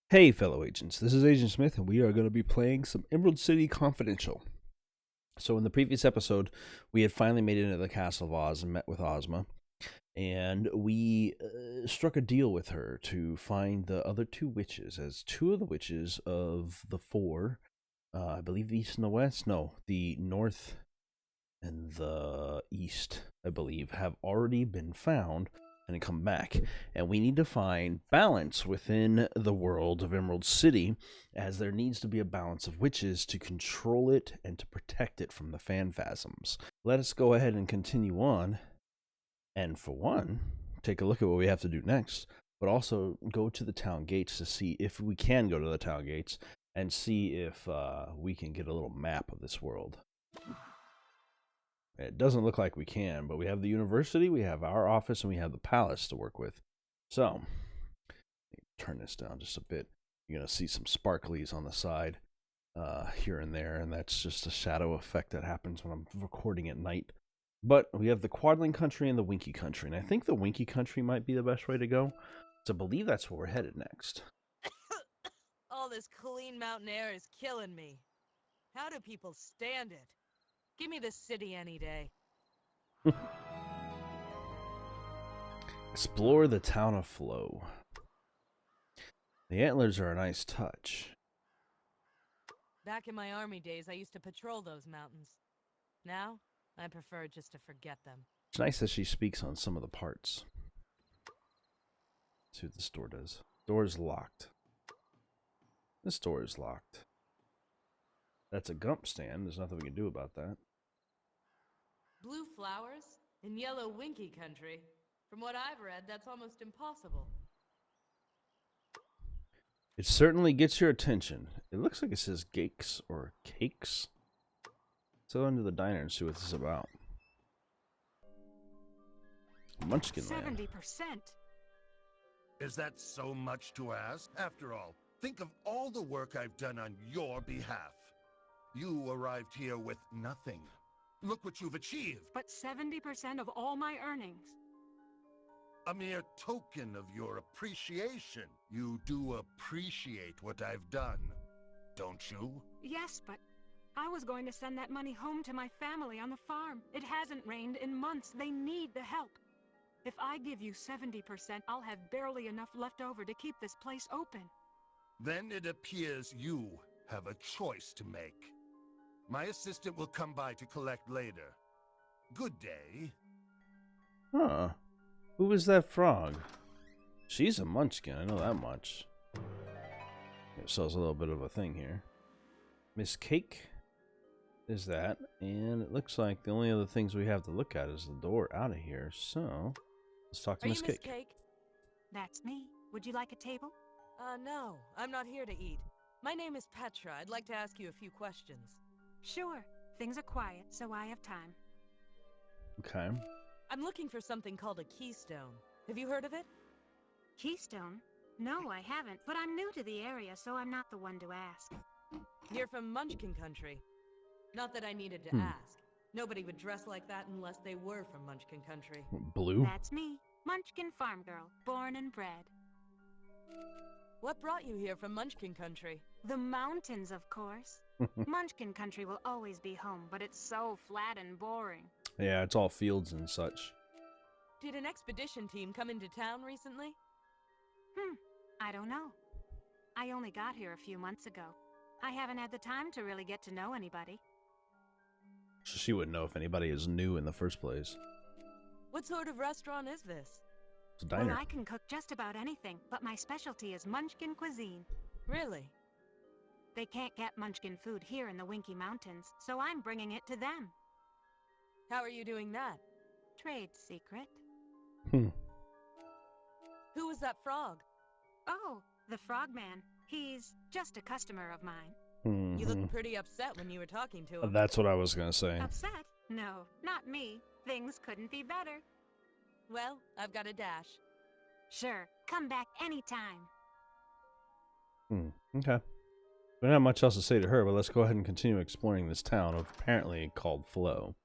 Hey fellow agents, this is Agent Smith and we are going to be playing some Emerald City Confidential. So in the previous episode, we had finally made it into the Castle of Oz and met with Ozma, and we struck a deal with her to find the other two witches, as two of the witches of the four, I believe the east and the west, no, the north and the east, I believe, have already been found and come back, and we need to find balance within the world of Emerald City, as there needs to be a balance of witches to control it and to protect it from the phantasms. Let us go ahead and continue on, and for one, take a look at what we have to do next, but also go to the town gates to see if we can go to the town gates and see if we can get a little map of this world. It doesn't look like we can, but we have the university, we have our office, and we have the palace to work with. So, turn this down just a bit. You're going to see some sparklies on the side here and there, and that's just a shadow effect that happens when I'm recording at night. But we have the Quadling Country and the Winkie Country, and I think the Winkie Country might be the best way to go. So I believe that's where we're headed next. All this clean mountain air is killing me. How do people stand it? Give me the city any day. Explore the town of Flow. The antlers are a nice touch. Back in my army days, I used to patrol those mountains. Now, I prefer just to forget them. It's nice that she speaks on some of the parts. Let's see what this door does. Door is locked. This door is locked. That's a gump stand. There's nothing we can do about that. Blue flowers in yellow Winkie Country. From what I've read, that's almost impossible. It certainly gets your attention. It looks like it says Gakes or Cakes. Let's go into the diner and see what this is about. Munchkin Land. 70%. Is that so much to ask? After all, think of all the work I've done on your behalf. You arrived here with nothing. Look what you've achieved. But 70% of all my earnings. A mere token of your appreciation. You do appreciate what I've done, don't you? Yes, but I was going to send that money home to my family on the farm. It hasn't rained in months. They need the help. If I give you 70%, I'll have barely enough left over to keep this place open. Then it appears you have a choice to make. My assistant will come by to collect later. Good day. Huh. Who is that frog? She's a munchkin, I know that much. It sells a little bit of a thing here. Miss Cake is that, and it looks like the only other things we have to look at is the door out of here, so let's talk to Are Miss you Miss Cake. Cake? That's me. Would you like a table? No, I'm not here to eat. My name is Petra. I'd like to ask you a few questions. Sure. Things are quiet, so I have time. Okay. I'm looking for something called a Keystone. Have you heard of it? Keystone? No, I haven't, but I'm new to the area, so I'm not the one to ask. You're from Munchkin Country. Not that I needed to ask. Nobody would dress like that unless they were from Munchkin Country. Blue? That's me. Munchkin farm girl, born and bred. What brought you here from Munchkin Country? The mountains, of course. Munchkin Country will always be home, but it's so flat and boring. Yeah, it's all fields and such. Did an expedition team come into town recently? I don't know. I only got here a few months ago. I haven't had the time to really get to know anybody. So she wouldn't know if anybody is new in the first place. What sort of restaurant is this? It's a diner. Well, I can cook just about anything, but my specialty is Munchkin cuisine. Really? They can't get Munchkin food here in the Winkie Mountains, so I'm bringing it to them. How are you doing that? Trade secret. Who was that frog? Oh, the Frogman. He's just a customer of mine. You looked pretty upset when you were talking to him. That's what I was going to say. Upset? No, not me. Things couldn't be better. Well, I've got a dash. Sure, come back anytime. Okay. We don't have much else to say to her, but let's go ahead and continue exploring this town, apparently called Flow.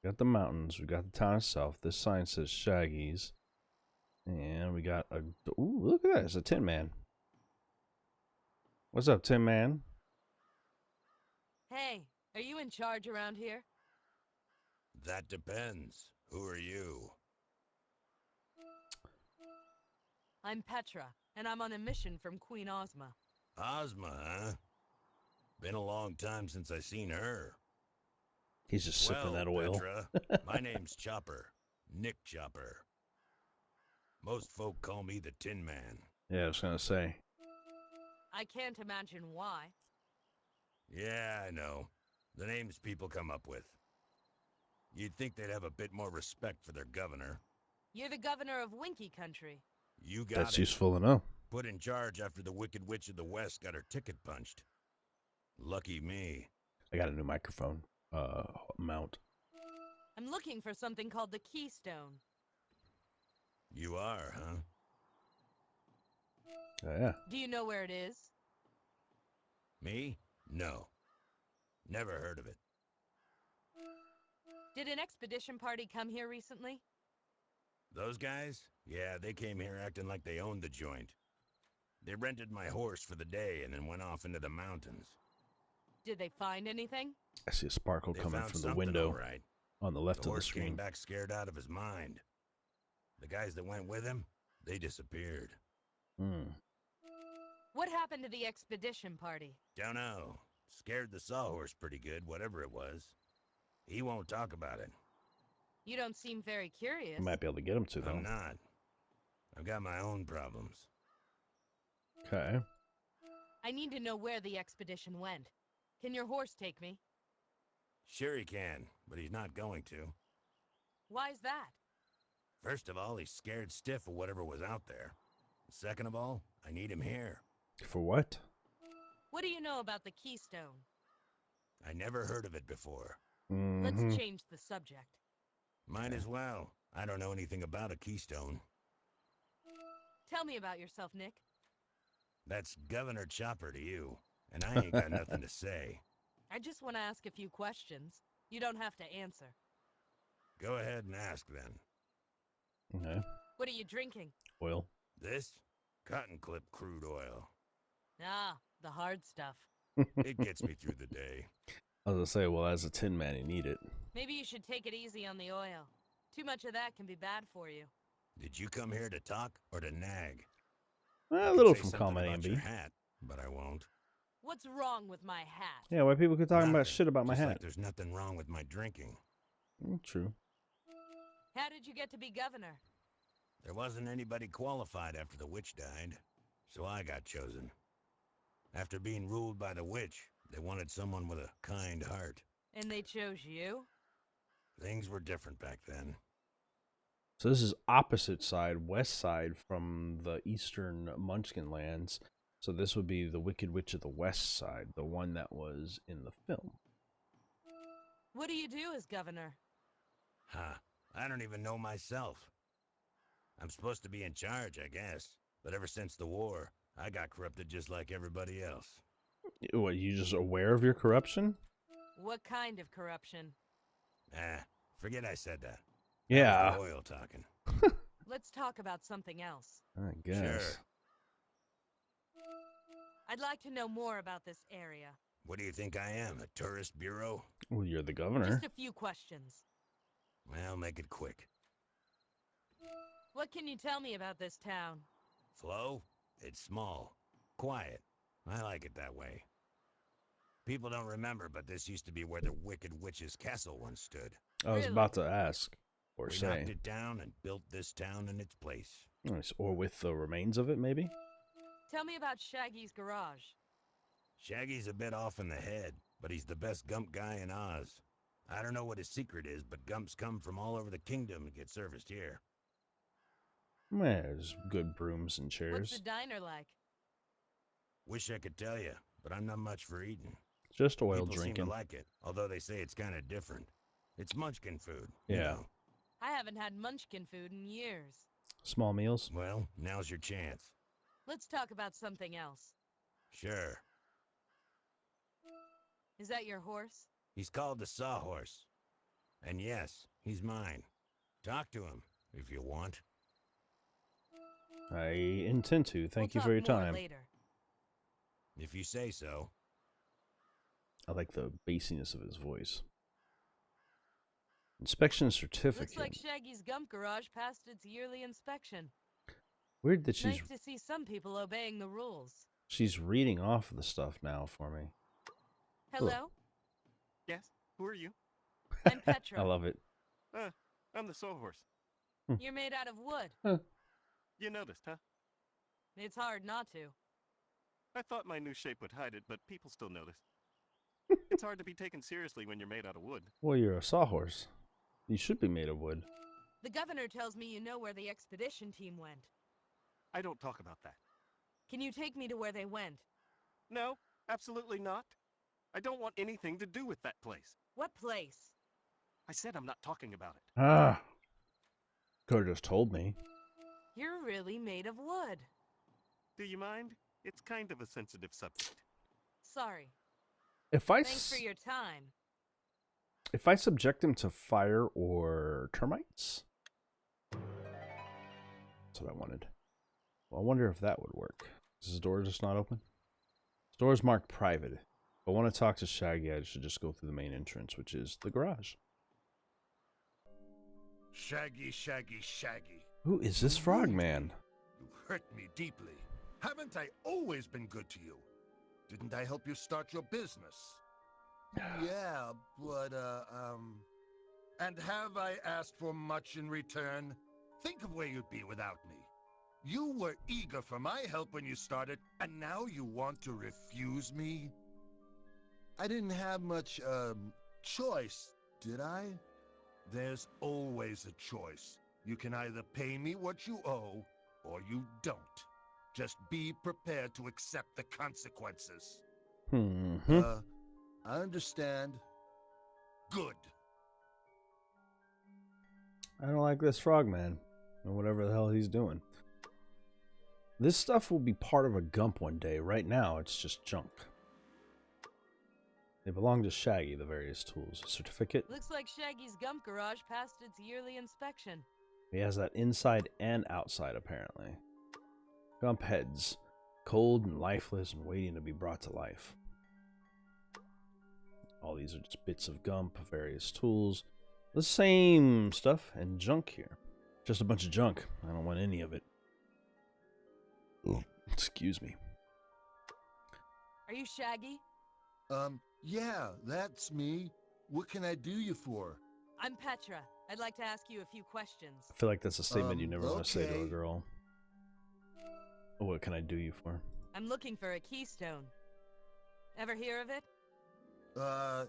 We got the mountains, we got the town itself. This sign says Shaggy's. And we got a... Ooh, look at that. It's a Tin Man. What's up, Tin Man? Hey, are you in charge around here? That depends. Who are you? I'm Petra, and I'm on a mission from Queen Ozma. Ozma, huh? Been a long time since I seen her. He's just sipping that oil. Petra, my name's Chopper. Nick Chopper. Most folk call me the Tin Man. Yeah, I was going to say. I can't imagine why. Yeah, I know. The names people come up with. You'd think they'd have a bit more respect for their governor. You're the governor of Winkie Country. You got That's it. useful to know. Put in charge after the Wicked Witch of the West got her ticket punched. Lucky me. I got a new microphone mount. I'm looking for something called the Keystone. You are, huh? Yeah. Do you know where it is? Me? No. Never heard of it. Did an expedition party come here recently? Those guys? Yeah, they came here acting like they owned the joint. They rented my horse for the day and then went off into the mountains. Did they find anything? I see a sparkle They coming found from the something, window all right. on the left The of the horse came screen. back scared out of his mind. The guys that went with him, they disappeared. What happened to the expedition party? Don't know. Scared the sawhorse pretty good, whatever it was. He won't talk about it. You don't seem very curious. You might be able to get him to, though. I'm not. I've got my own problems. Okay. I need to know where the expedition went. Can your horse take me? Sure he can, but he's not going to. Why's that? First of all, he's scared stiff of whatever was out there. Second of all, I need him here. For what? What do you know about the Keystone? I never heard of it before. Let's change the subject. Might as well. I don't know anything about a keystone. Tell me about yourself, Nick. That's Governor Chopper to you, and I ain't got nothing to say. I just want to ask a few questions. You don't have to answer. Go ahead and ask then. Okay. What are you drinking? Oil. This? Cotton clip crude oil. Ah, the hard stuff. It gets me through the day. I was going to say, well, as a Tin Man, you need it. Maybe you should take it easy on the oil. Too much of that can be bad for you. Did you come here to talk or to nag? A I little could say from something Common A about and your B. hat, but I won't. What's wrong with my hat? Yeah, why people keep talking about Nothing. shit about my Just hat? like there's nothing wrong with my drinking. True. How did you get to be governor? There wasn't anybody qualified after the witch died, so I got chosen. After being ruled by the witch, they wanted someone with a kind heart. And they chose you? Things were different back then. So this is opposite side, west side from the eastern Munchkin lands. So this would be the Wicked Witch of the West side, the one that was in the film. What do you do as governor? Huh. I don't even know myself. I'm supposed to be in charge, I guess. But ever since the war, I got corrupted just like everybody else. What, you just aware of your corruption? What kind of corruption? Forget I said that. Yeah. That was the oil talking. Let's talk about something else. I guess. Sure. I'd like to know more about this area. What do you think I am, a tourist bureau? Well, you're the governor. Just a few questions. Well, make it quick. What can you tell me about this town? Flo? It's small. Quiet. I like it that way. People don't remember, but this used to be where the Wicked Witch's castle once stood. I was Really? about to ask or We say. knocked it down and built this town in its place. Nice. Or with the remains of it, maybe? Tell me about Shaggy's garage. Shaggy's a bit off in the head, but he's the best gump guy in Oz. I don't know what his secret is, but gumps come from all over the kingdom and get serviced here. There's good brooms and What's chairs. the diner like? Wish I could tell you, but I'm not much for eating. Just oil People seem drinking. to like it, although they say it's kind of different. It's munchkin food. you Yeah. know. I haven't had munchkin food in years. Small meals. Well, now's your chance. Let's talk about something else. Sure. Is that your horse? He's called the Sawhorse. And yes, he's mine. Talk to him, if you want. I intend to. Thank you We'll for your talk more time. later. If you say so. I like the bassiness of his voice. Inspection certificate. Looks like Shaggy's gump garage passed its yearly inspection. Weird that she's Nice to see some people obeying the rules. she's reading off the stuff now for me. Hello? Yes? Who are you? I'm Petra. I love it. I'm the Sawhorse. You're made out of wood. You noticed, huh? It's hard not to. I thought my new shape would hide it, but people still notice. It's hard to be taken seriously when you're made out of wood. Well, you're a sawhorse. You should be made of wood. The governor tells me you know where the expedition team went. I don't talk about that. Can you take me to where they went? No, absolutely not. I don't want anything to do with that place. What place? I said I'm not talking about it. Ah. Could have just told me. You're really made of wood. Do you mind? It's kind of a sensitive subject. Sorry. If I Thanks for your time. if I subject him to fire or termites, that's what I wanted. Well, I wonder if that would work. Is his door just not open? His door is marked private. If I want to talk to Shaggy, I should just go through the main entrance, which is the garage. Shaggy, Shaggy, Shaggy. Who is this Frogman? You hurt me deeply. Haven't I always been good to you? Didn't I help you start your business? Yeah, but, and have I asked for much in return? Think of where you'd be without me. You were eager for my help when you started, and now you want to refuse me? I didn't have much, choice, did I? There's always a choice. You can either pay me what you owe, or you don't. Just be prepared to accept the consequences. I understand. Good. I don't like this Frogman, or whatever the hell he's doing. This stuff will be part of a gump one day. Right now, it's just junk. They belong to Shaggy, the various tools. A certificate. Looks like Shaggy's gump garage passed its yearly inspection. He has that inside and outside, apparently. Gump heads. Cold and lifeless and waiting to be brought to life. All these are just bits of gump, various tools. The same stuff and junk here. Just a bunch of junk. I don't want any of it. Excuse me. Are you Shaggy? Yeah, that's me. What can I do you for? I'm Petra. I'd like to ask you a few questions. I feel like that's a statement you never want to say to a okay. girl. What can I do you for? I'm looking for a Keystone. Ever hear of it? No.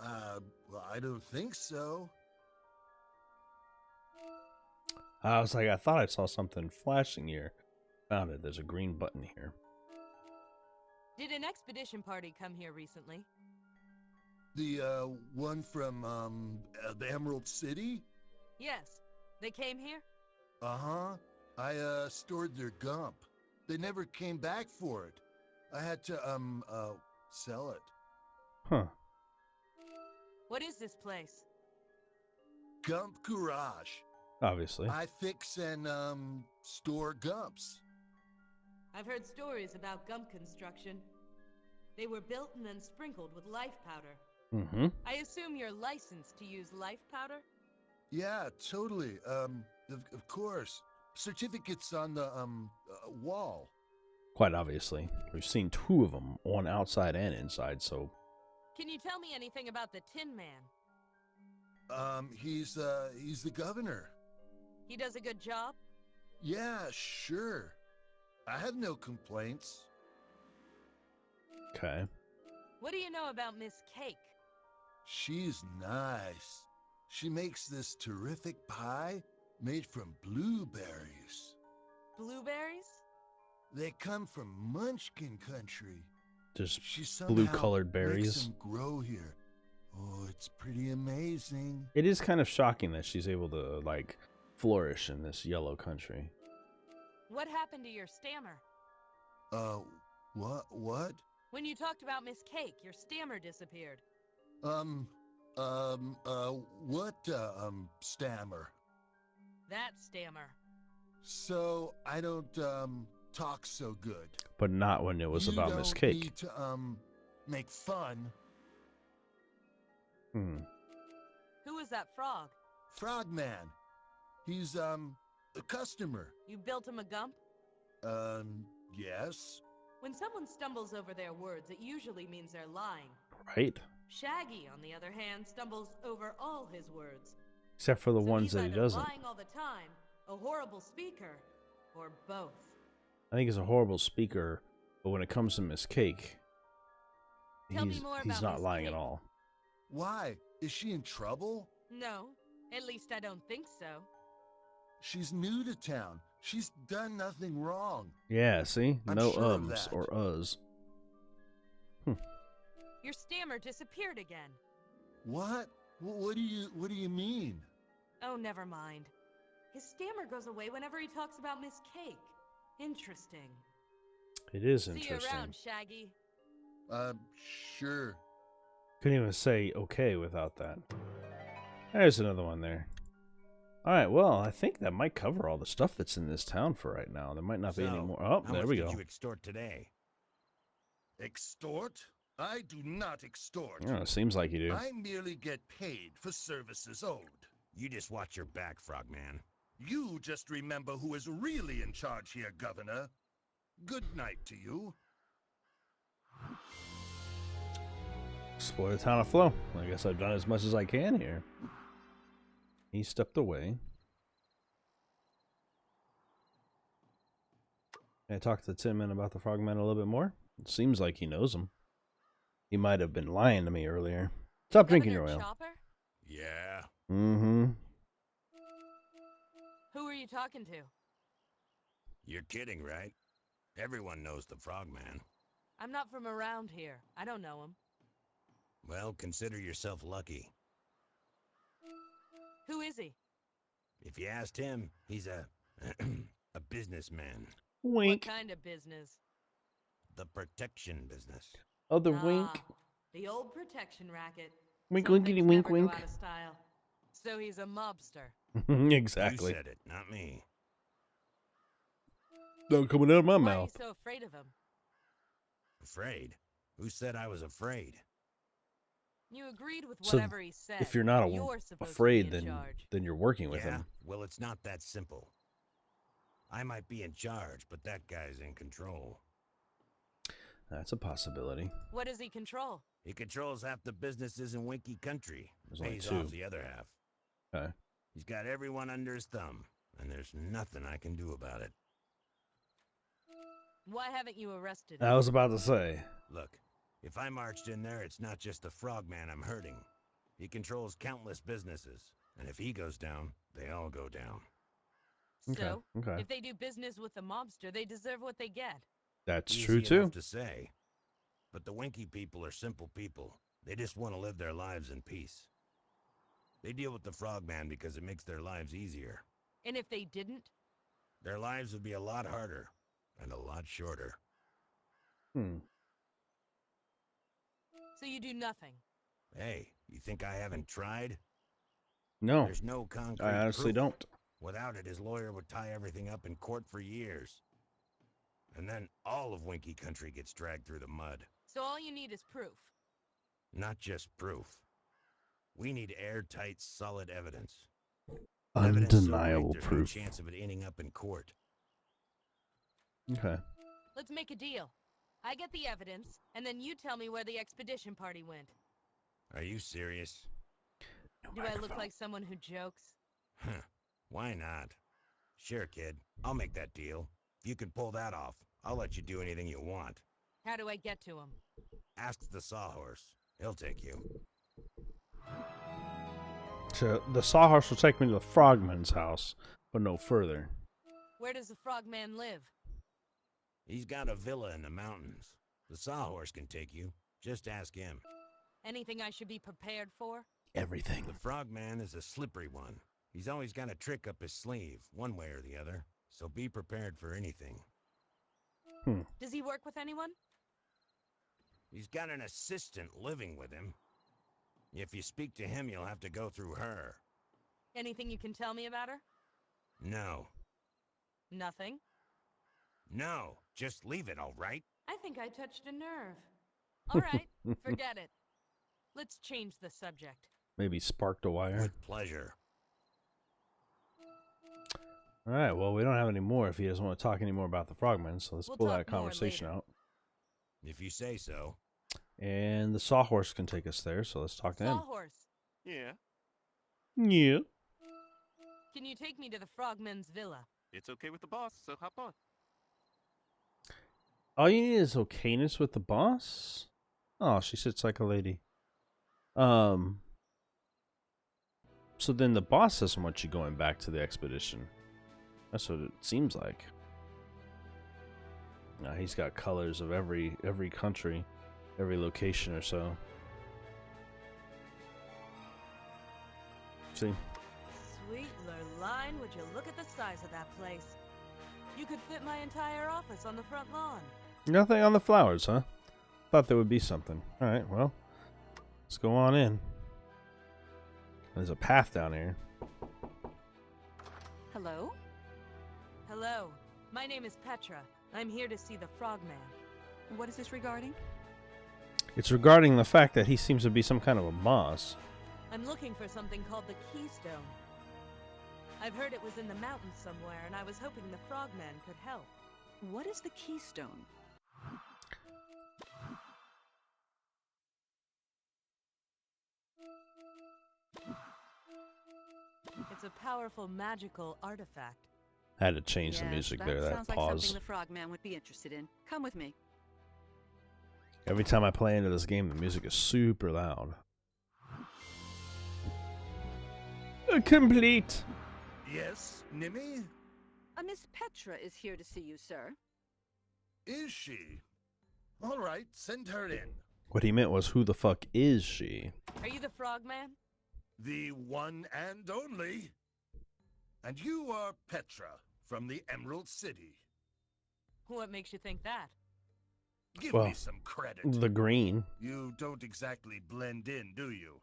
Well, I don't think so. I was like, I thought I saw something flashing here. Found it. There's a green button here. Did an expedition party come here recently? The, one from, the Emerald City? Yes. They came here? Uh-huh. I, stored their gump. They never came back for it. I had to, sell it. Huh. What is this place? Gump Garage. Obviously. I fix and, store gumps. I've heard stories about gump construction. They were built and then sprinkled with life powder. Mm-hmm. I assume you're licensed to use life powder? Yeah, totally. Of course. Certificates on the, wall. Quite obviously. We've seen two of them, on outside and inside, so... Can you tell me anything about the Tin Man? He's the governor. He does a good job? Yeah, sure. I have no complaints. Okay. What do you know about Miss Cake? She's nice. She makes this terrific pie made from blueberries. Blueberries? They come from Munchkin Country. Just She somehow blue-colored makes berries. them grow here. Oh, it's pretty amazing. It is kind of shocking that she's able to, like, flourish in this yellow country. What happened to your stammer? What? When you talked about Miss Cake, your stammer disappeared. What, stammer? That stammer. So I don't talk so good. But not when it was You about Miss don't Cake. need to make fun. Who is that frog? Frogman. He's a customer. You built him a gump? Yes. When someone stumbles over their words, it usually means they're lying. Right? Shaggy, on the other hand, stumbles over all his words. Except for the So ones he's that he either doesn't. lying all the time, a horrible speaker, or both. I think he's a horrible speaker, but when it comes to Miss Cake, Tell me he's more he's about not Miss lying Cake. at all. Why? Is she in trouble? No, at least I don't think so. She's new to town. She's done nothing wrong. Yeah, see? I'm No sure of ums that. or uhs. Your stammer disappeared again. What? What do you mean? Oh, never mind. His stammer goes away whenever he talks about Miss Cake. Interesting. It is See you interesting. around, Shaggy. Sure. Couldn't even say okay without that. There's another one there. Alright, well, I think that might cover all the stuff that's in this town for right now. There might not be any more. Oh, how there much we did go. you extort today? Extort? I do not extort. Oh, it seems like you do. I merely get paid for services owed. You just watch your back, Frogman. You just remember who is really in charge here, Governor. Good night to you. Explore the town of Flow. I guess I've done as much as I can here. He stepped away. Can I talk to the Tin Man about the Frogman a little bit more? It seems like he knows him. He might have been lying to me earlier. Stop drinking your Governor oil. Chopper? Yeah. Mm-hmm. Who are you talking to? You're kidding, right? Everyone knows the Frogman. I'm not from around here. I don't know him. Well, consider yourself lucky. Who is he? If you asked him, he's a a businessman. Wink. What kind of business? The protection business. Oh, the wink. The old protection racket. Wink, Some winkety, things wink, never wink. Go out of style. So he's a mobster. Exactly. You said it, not me. Don't coming out of my Why are you mouth. so afraid of him? Afraid? Who said I was afraid? You agreed with So, whatever he said. If you're not You're supposed to afraid, be in then charge. you're working with Yeah? him. Well, it's not that simple. I might be in charge, but that guy's in control. That's a possibility. What does he control? He controls half the businesses in Winkie Country. There's only Pays two. off the other half. Okay. He's got everyone under his thumb, and there's nothing I can do about it. Why haven't you arrested him? I was about to say. Look, if I marched in there, it's not just the Frogman I'm hurting. He controls countless businesses, and if he goes down, they all go down. So, okay. if they do business with the mobster, they deserve what they get. That's Easy true too. enough to say. But the Winkie people are simple people. They just want to live their lives in peace. They deal with the Frogman because it makes their lives easier. And if they didn't? Their lives would be a lot harder and a lot shorter. So you do nothing. Hey, you think I haven't tried? No, There's no concrete I honestly proof. don't. Without it, his lawyer would tie everything up in court for years. And then all of Winkie Country gets dragged through the mud. So all you need is proof. Not just proof. We need airtight, solid evidence. Evidence so great Undeniable there's no proof. chance of it ending up in court. Okay. Let's make a deal. I get the evidence, and then you tell me where the expedition party went. Are you serious? Do I look like someone who jokes? Huh. Why not? Sure, kid. I'll make that deal. If you can pull that off, I'll let you do anything you want. How do I get to him? Ask the Sawhorse. He'll take you. So the Sawhorse will take me to the Frogman's house, but no further. Where does the Frogman live? He's got a villa in the mountains. The Sawhorse can take you. Just ask him. Anything I should be prepared for? Everything. The Frogman is a slippery one. He's always got a trick up his sleeve, one way or the other. So be prepared for anything. Does he work with anyone? He's got an assistant living with him. If you speak to him, you'll have to go through her. Anything you can tell me about her? No. Nothing. No, just leave it, all right? I think I touched a nerve. All right, forget it. Let's change the subject. Maybe sparked a wire. With pleasure. All right, well, we don't have any more if he doesn't want to talk anymore about the Frogman, so let's We'll pull talk that more conversation later. out. If you say so. And the Sawhorse can take us there, so let's talk to him. Sawhorse, Yeah, Yeah. can you take me to the Frogman's villa? it's okay with the boss, so hop on. All you need is okayness with the boss? Oh, she sits like a lady. So then the boss doesn't want you going back to the expedition. That's what it seems like. Now he's got colors of every country, every location or so. See? Sweet Lurline, would you look at the size of that place? You could fit my entire office on the front lawn. Nothing on the flowers, huh? Thought there would be something. Alright, well, let's go on in. There's a path down here. Hello? Hello, my name is Petra. I'm here to see the Frogman. What is this regarding? It's regarding the fact that he seems to be some kind of a boss. I'm looking for something called the Keystone. I've heard it was in the mountains somewhere, and I was hoping the Frogman could help. What is the Keystone? It's a powerful magical artifact. I had to change the music there, that sounds like pause. something the Frogman would be interested in. Come with me. Every time I play into this game, the music is super loud. Complete. Yes, Nimmy? Miss Petra is here to see you, sir. Is she? All right, send her in. What he meant was, who the fuck is she? Are you the Frogman? The one and only. And you are Petra from the Emerald City. What makes you think that? Give Well, me some credit. The green. You don't exactly blend in, do you?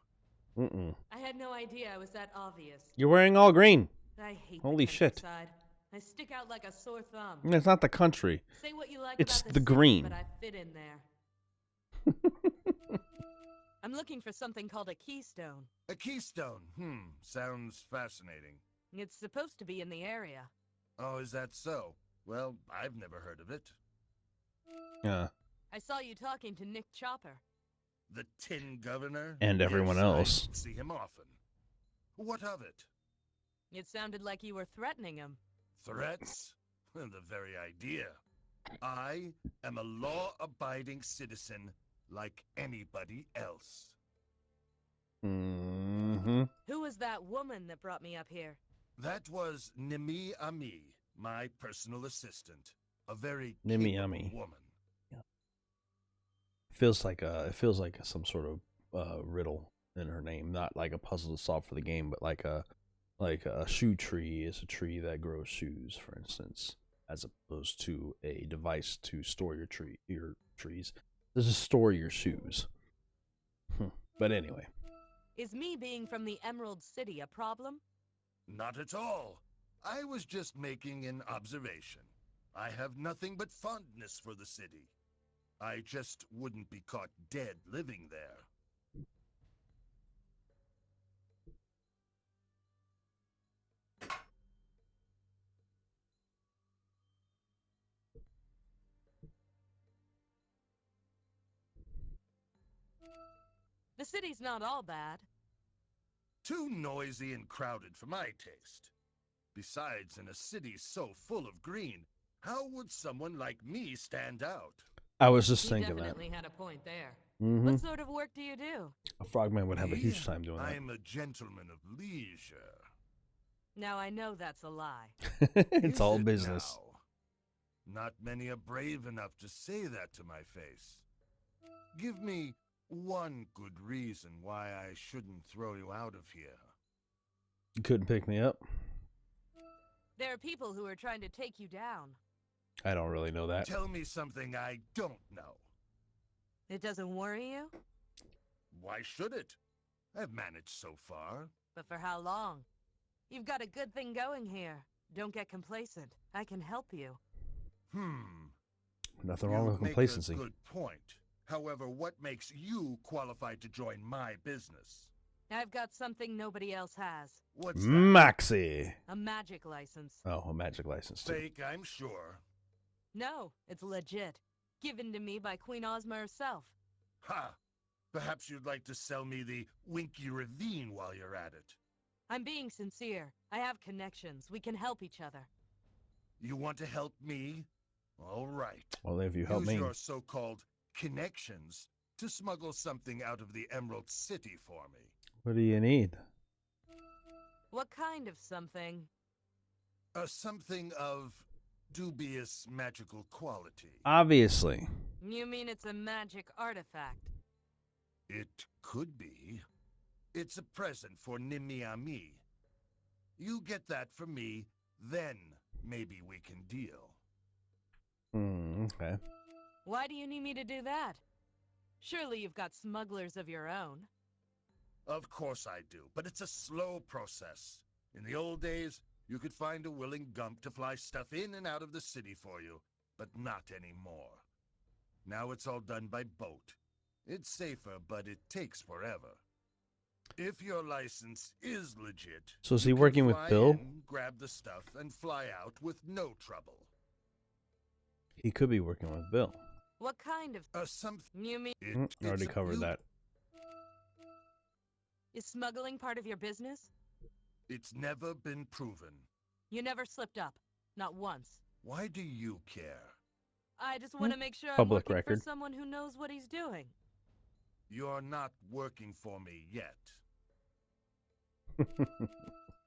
Mm-mm. I had no idea I was that obvious. You're wearing all green. I hate Holy the shit. countryside. I stick out like a sore thumb. It's not the country. Say what you like It's about the city, green. but I fit in there. I'm looking for something called a keystone. A keystone. Sounds fascinating. It's supposed to be in the area. Oh, is that so? Well, I've never heard of it. Yeah. I saw you talking to Nick Chopper. The Tin Governor? And everyone Yes, else. I see him often. What of it? It sounded like you were threatening him. Threats? The very idea. I am a law-abiding citizen like anybody else. Mm-hmm. Who was that woman that brought me up here? That was Nimi Ami, my personal assistant. A very Nimi capable Ami. woman. It feels like some sort of riddle in her name, not like a puzzle to solve for the game, but like a shoe tree is a tree that grows shoes, for instance, as opposed to a device to store your trees. This is store your shoes. But anyway. Is me being from the Emerald City a problem? Not at all. I was just making an observation. I have nothing but fondness for the city. I just wouldn't be caught dead living there. The city's not all bad. Too noisy and crowded for my taste. Besides, in a city so full of green, how would someone like me stand out? I was just You thinking definitely had a point there. that. What sort of work do you do? A Frogman would have a Me? huge time doing that. I'm a gentleman of leisure. Now I know that's a lie. It's Is all it business. now? Not many are brave enough to say that to my face. Give me one good reason why I shouldn't throw you out of here. You couldn't pick me up? There are people who are trying to take you down. I don't really know that. Tell me something I don't know. It doesn't worry you? Why should it? I've managed so far. But for how long? You've got a good thing going here. Don't get complacent. I can help you. Nothing wrong with make complacency. a good point. However, what makes you qualified to join my business? I've got something nobody else has. What's that? Maxi. A magic license. Oh, a magic license too. Fake, I'm sure. No, it's legit. Given to me by Queen Ozma herself. Ha! Perhaps you'd like to sell me the Winkie Ravine while you're at it. I'm being sincere. I have connections. We can help each other. You want to help me? All right. Well, if you help Use me. your so-called connections to smuggle something out of the Emerald City for me. What do you need? What kind of something? Something of dubious magical quality. Obviously. You mean it's a magic artifact? It could be. It's a present for Nimiami. You get that from me, then maybe we can deal. Okay. Why do you need me to do that? Surely you've got smugglers of your own. Of course I do, but it's a slow process. In the old days, you could find a willing gump to fly stuff in and out of the city for you, but not anymore. Now it's all done by boat. It's safer, but it takes forever. If your license is legit, So is you he can working with fly Bill? in, grab the stuff, and fly out with no trouble. He could be working with Bill. What kind of... Something. You mean... I already covered that. Is smuggling part of your business? It's never been proven. You never slipped up. Not once. Why do you care? I just want to make sure I'm Public working record. for someone who knows what he's doing. You're not working for me yet.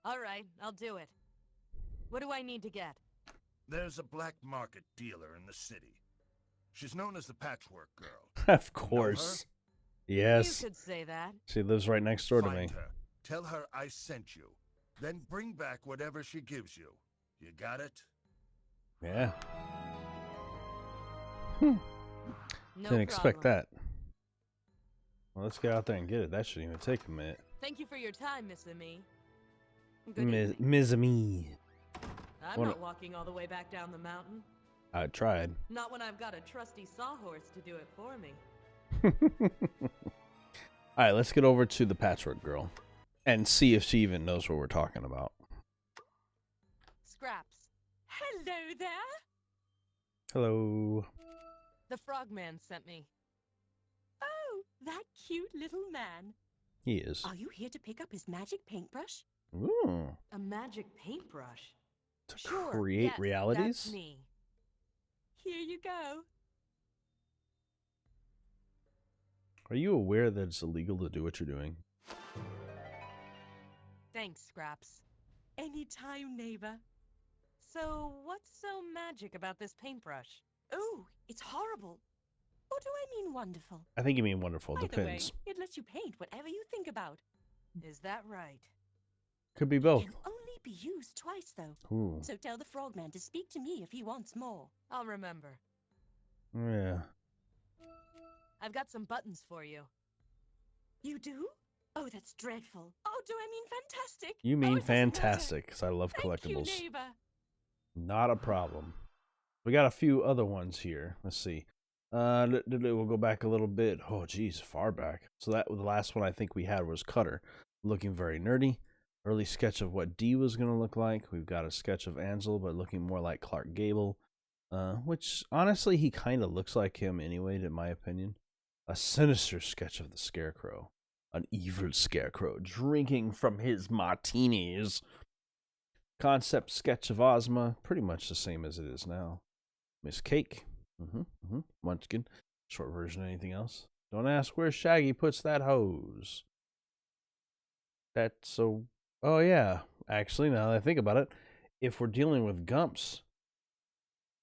All right, I'll do it. What do I need to get? There's a black market dealer in the city. She's known as the Patchwork Girl. Of course. Yes. You could say that. She lives right next door to me. Find her. Tell her I sent you. Then bring back whatever she gives you. You got it? Yeah. No Didn't expect problem. that. Well, let's get out there and get it. That shouldn't even take a minute. Thank you for your time, Miss Ami. Good evening. Ms. Me. I'm not walking all the way back down the mountain. I tried. Not when I've got a trusty sawhorse to do it for me. Alright, let's get over to the Patchwork Girl and see if she even knows what we're talking about. Scraps. Hello there. Hello. The Frogman sent me. Oh, that cute little man. He is. Are you here to pick up his magic paintbrush? Ooh. A magic paintbrush. To Sure, create yes, realities? That's me. Here you go. Are you aware that it's illegal to do what you're doing? Thanks, Scraps. Anytime, neighbor. So, what's so magic about this paintbrush? Oh, it's horrible. Or do I mean wonderful? I think you mean wonderful. Either Depends. way, it lets you paint whatever you think about. Is that right? Could be both. It can only be used twice, though. Ooh. So tell the Frogman to speak to me if he wants more. I'll remember. Yeah. I've got some buttons for you. You do? Oh, that's dreadful. Oh, do I mean fantastic? You Oh, mean it doesn't matter. fantastic, because I love Thank collectibles. you, neighbor. Not a problem. We got a few other ones here. Let's see. We'll go back a little bit. Oh, geez, far back. So that the last one I think we had was Cutter, looking very nerdy. Early sketch of what Dee was going to look like. We've got a sketch of Ansel, but looking more like Clark Gable, which honestly he kind of looks like him anyway, in my opinion. A sinister sketch of the Scarecrow, an evil Scarecrow drinking from his martinis. Concept sketch of Ozma, pretty much the same as it is now. Miss Cake, Munchkin. Short version. Anything else? Don't ask where Shaggy puts that hose. That's so. Oh yeah, actually, now that I think about it, if we're dealing with Gumps,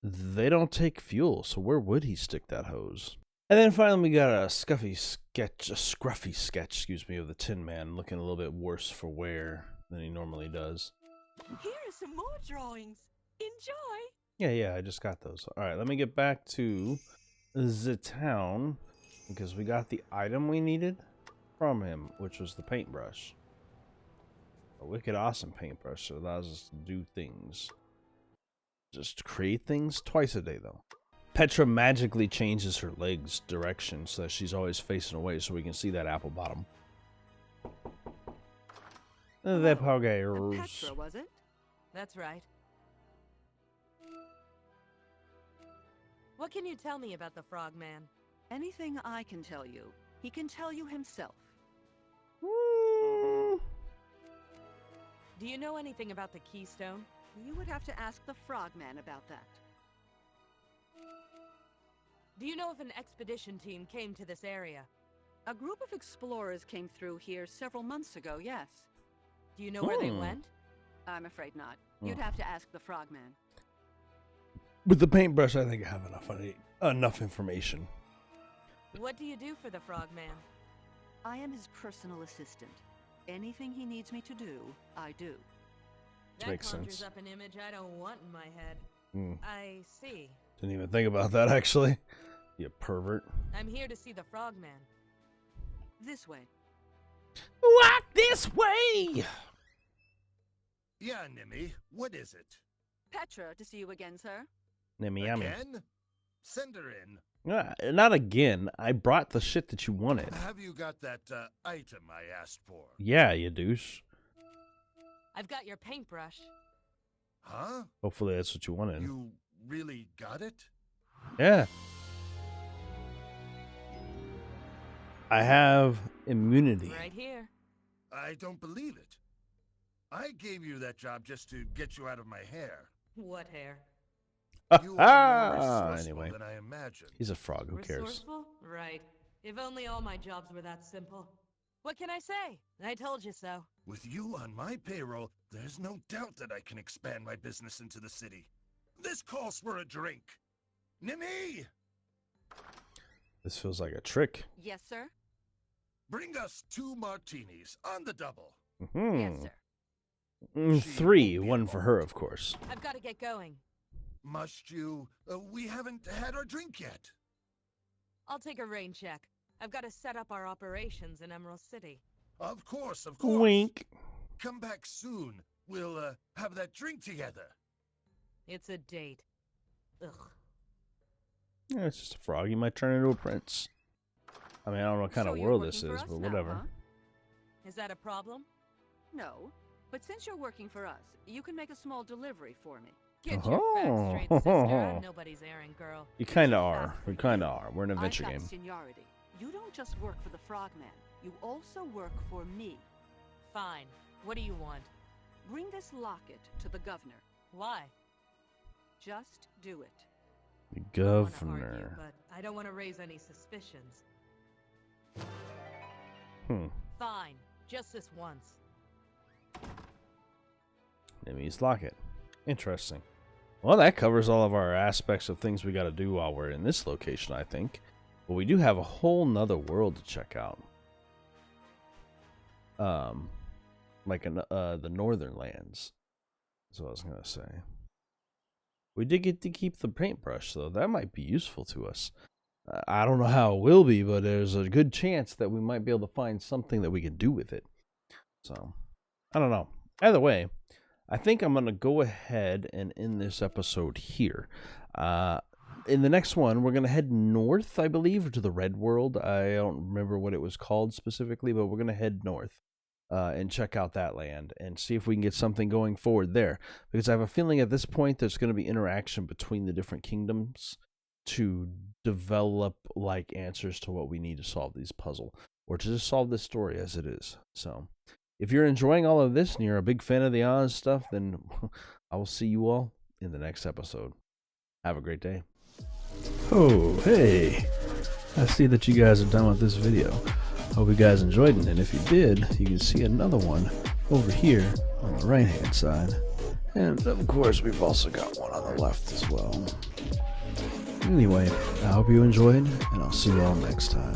they don't take fuel, so where would he stick that hose? And then finally, we got a scruffy sketch, excuse me, of the Tin Man, looking a little bit worse for wear than he normally does. Here are some more drawings. Enjoy. Yeah, I just got those. All right, let me get back to the town because we got the item we needed from him, which was the paintbrush. A wicked awesome paintbrush that allows us to do things. Just create things twice a day, though. Petra magically changes her legs' direction so that she's always facing away so we can see that apple bottom. That And Petra, was it? That's right. What can you tell me about the Frogman? Anything I can tell you, he can tell you himself. Do you know anything about the Keystone? You would have to ask the Frogman about that. Do you know if an expedition team came to this area? A group of explorers came through here several months ago, yes. Do you know where they went? I'm afraid not. You'd have to ask the Frogman. With the paintbrush, I think I have enough information. What do you do for the Frogman? I am his personal assistant. Anything he needs me to do, I do. That makes conjures sense. up an image I don't want in my head. I see. Didn't even think about that, actually. You pervert. I'm here to see the Frogman. This way. Walk this way! Yeah, Nimmy, what is it? Petra, to see you again, sir. Nimmy, Again? Send her in. not again. I brought the shit that you wanted. Have you got that item I asked for? Yeah, you douche. I've got your paintbrush. Huh? Hopefully that's what you wanted. You really got it? Yeah. I have immunity. Right here. I don't believe it. I gave you that job just to get you out of my hair. What hair? You are more resourceful Anyway, than I imagined. he's a frog. Who cares? Resourceful? Right. If only all my jobs were that simple. What can I say? I told you so. With you on my payroll, there's no doubt that I can expand my business into the city. This calls for a drink. Nimmy! This feels like a trick. Yes, sir. Bring us 2 martinis on the double. Yes, sir. 3, one for her, of course. I've got to get going. Must you? We haven't had our drink yet. I'll take a rain check. I've got to set up our operations in Emerald City. Of course, of course. Wink. Come back soon. We'll have that drink together. It's a date. Ugh. Yeah, it's just a frog. You might turn into a prince. I mean, I don't know what kind So of you're world working this for is, us but now, whatever. huh? Is that a problem? No, but since you're working for us, you can make a small delivery for me. Get your facts straight, sister. I'm nobody's errand girl. You Get kind of your are. facts You straight. kind of are. We're in an adventure I've got game. seniority. You don't just work for the Frogman. You also work for me. Fine. What do you want? Bring this locket to the governor. Why? Just do it. The I don't wanna argue, governor. but I don't want to raise any suspicions. Fine. Just this once. Enemies locket. Interesting. Well, that covers all of our aspects of things we got to do while we're in this location, I think. But we do have a whole nother world to check out. Like the northern lands. That's what I was gonna say. We did get to keep the paintbrush, though. That might be useful to us. I don't know how it will be, but there's a good chance that we might be able to find something that we can do with it. So, I don't know. Either way, I think I'm going to go ahead and end this episode here. In the next one, we're going to head north, I believe, to the Red World. I don't remember what it was called specifically, but we're going to head north and check out that land and see if we can get something going forward there. Because I have a feeling at this point there's going to be interaction between the different kingdoms to develop like answers to what we need to solve these puzzle, or to just solve this story as it is. So if you're enjoying all of this and you're a big fan of the Oz stuff, then I will see you all in the next episode. Have a great day. Oh, hey. I see that you guys are done with this video. Hope you guys enjoyed it, and if you did, you can see another one over here on the right hand side. And of course, we've also got one on the left as well. Anyway, I hope you enjoyed, and I'll see you all next time.